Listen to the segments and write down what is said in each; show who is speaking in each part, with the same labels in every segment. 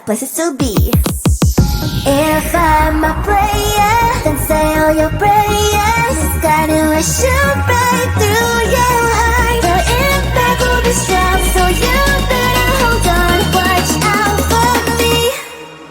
Speaker 1: got places to be. If I'm a player, then say all your prayers. It's gonna shoot right through your heart. The impact will be strong, so you better hold on. Watch out for me.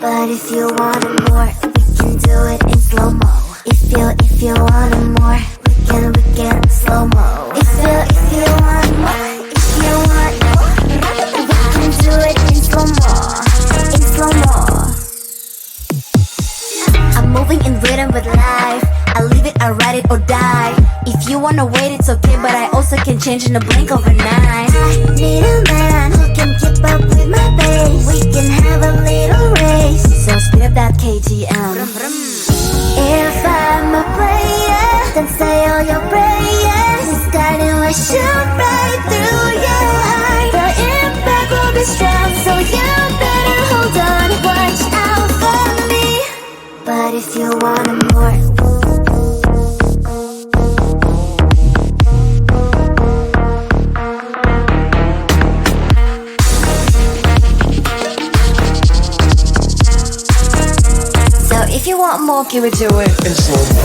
Speaker 1: But if you want it more, we can do it in slow-mo. If you want it more, we can slow-mo. If you want more, we can do it in slow-mo. In slow-mo. I'm moving in rhythm with life. I live it, I ride it or die. If you wanna wait, it's okay, but I also can change in a blink overnight. I need a man who can keep up with my pace. We can have a little race, so speed up that KTM. If I'm a player, then say all your prayers. It's gonna shoot right through your heart. The impact will be strong, so you better hold on. Watch out for me. But if you want it more, so if you want more, give it to it in slow-mo.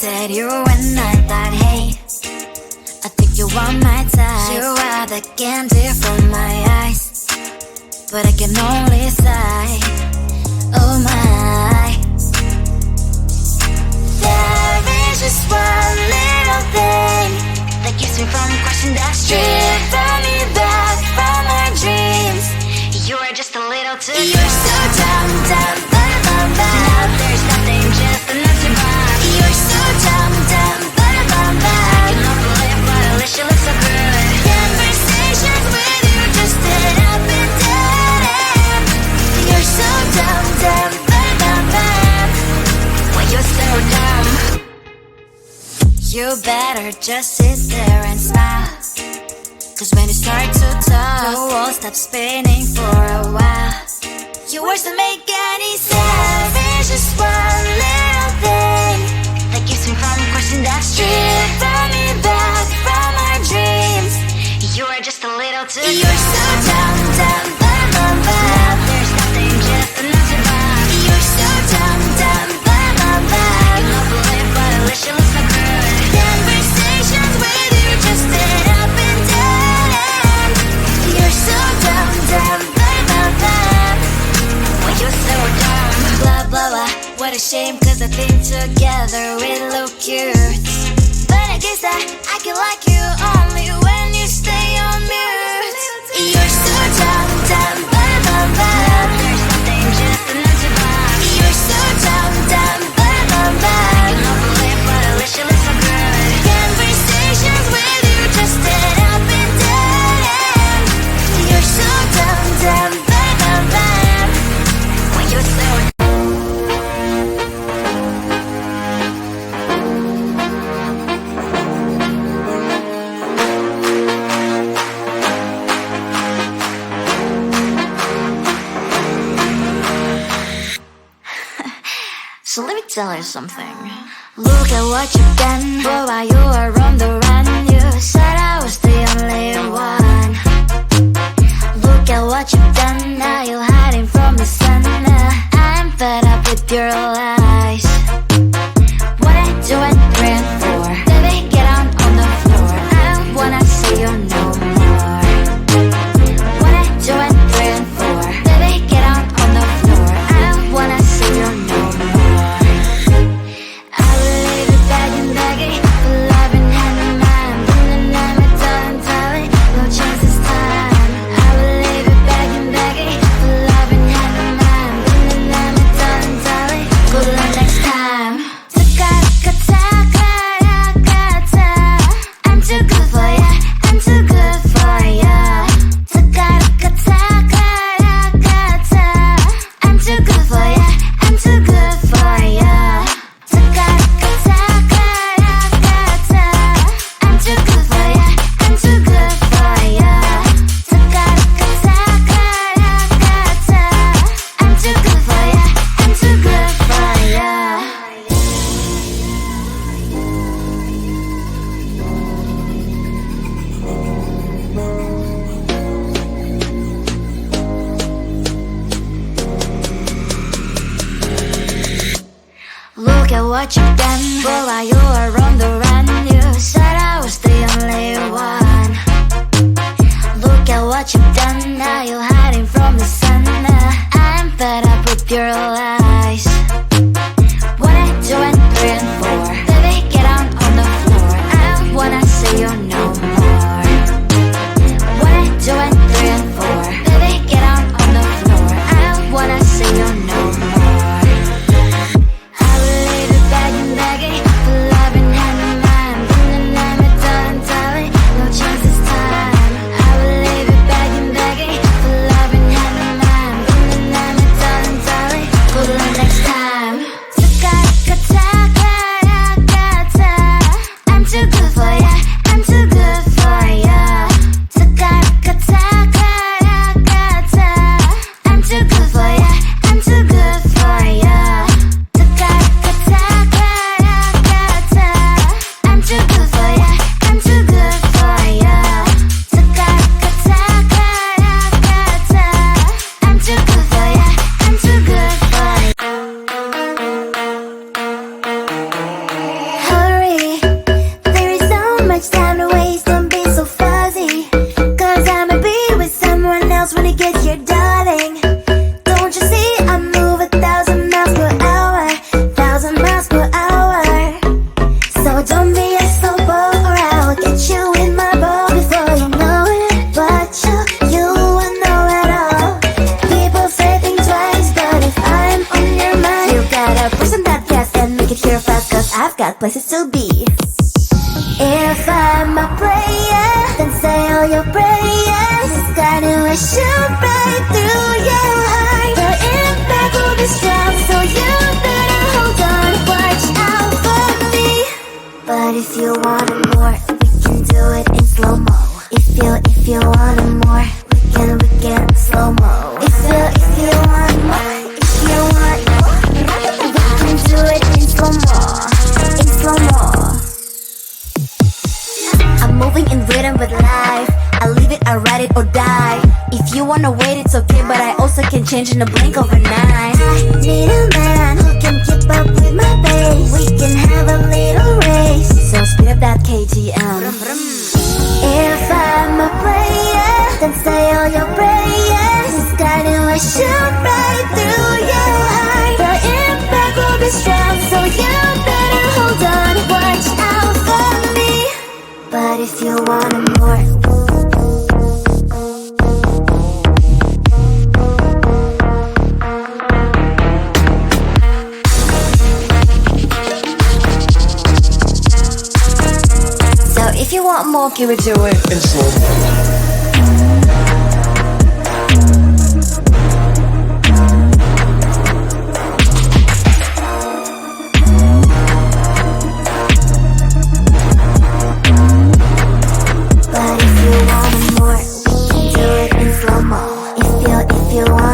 Speaker 1: looked at you and I thought, hey, I think you are my type. You are the candy from my eyes, but I can only sigh, oh my. There is just one little thing that keeps me from crossing that street, bring me back from my dreams. You are just a little too close. You're so dumb, dumb, bum, bum, bum. Now there's nothing, just an empty box. You're so dumb, dumb, bum, bum, bum. I cannot believe, but at least you look so good. Conversations with you just dead up and dead end. You're so dumb, dumb, bum, bum, bum. Why you're so dumb? You better just sit there and smile, 'cause when you start to talk, the world stops spinning for a while. Your words don't make any sense. There's just one little thing that keeps me from crossing that street, bring me back from our dreams. You are just a little too close. You're so dumb, dumb, bum, bum, bum. There's nothing, just an empty box. You're so dumb, dumb, bum, bum, bum. I cannot believe, but at least you look so good. Conversations with you just dead up and dead end. You're so dumb, dumb, bum, bum, bum. Why you're so dumb? Blah, blah, blah. What a shame, 'cause I think together we look cute. But I guess that I can like you only when you stay on mute. You're so dumb, dumb, bum, bum, bum. There's nothing, just an empty box. You're so dumb, dumb, bum, bum, bum. I cannot believe, but at least you look so good. Conversations with you just dead up and dead end. You're so dumb, dumb, bum, bum, bum. Why you're so dumb? So let me tell you something. Look at what you've done. Boy, while you were on the run, you said I was the only one. Look at what you've done. Now you're hiding from the sun. I'm fed up with your lies. What I do and praying for, baby, get on the floor. I don't wanna see you no more. What I do and praying for, baby, get on the floor. I don't wanna see you no more. Look at what you've done. Boy, while you were on the run, you said I was the only one. Look at what you've done. Now you're hiding from the sun. I'm fed up with your lies. What I do and praying for, baby, get on the floor. I don't wanna see you no more. What I do and praying for, baby, get on the floor. I don't wanna see you no more. Good got places to be. If I'm a player, then say all your prayers. It's gonna shoot right through your heart. The impact will be strong, so you better hold on. Watch out for me. But if you want it more, we can do it in slow-mo. If you want it more, we can slow-mo. If you want more, we can do it in slow-mo. In slow-mo. I'm moving in rhythm with life. I leave it, I ride it or die. If you wanna wait, it's okay, but I also can change in a blink overnight. I need a man who can keep up with my pace. We can have a little race, so speed up that KTM. If I'm a player, then say all your prayers. It's gonna shoot right through your heart. The impact will be strong, so you better hold on. Watch out for me. But if you want it more, so if you want more, can we do it
Speaker 2: in slow-mo?
Speaker 1: But if you want it more, we can do it in slow-mo. If you want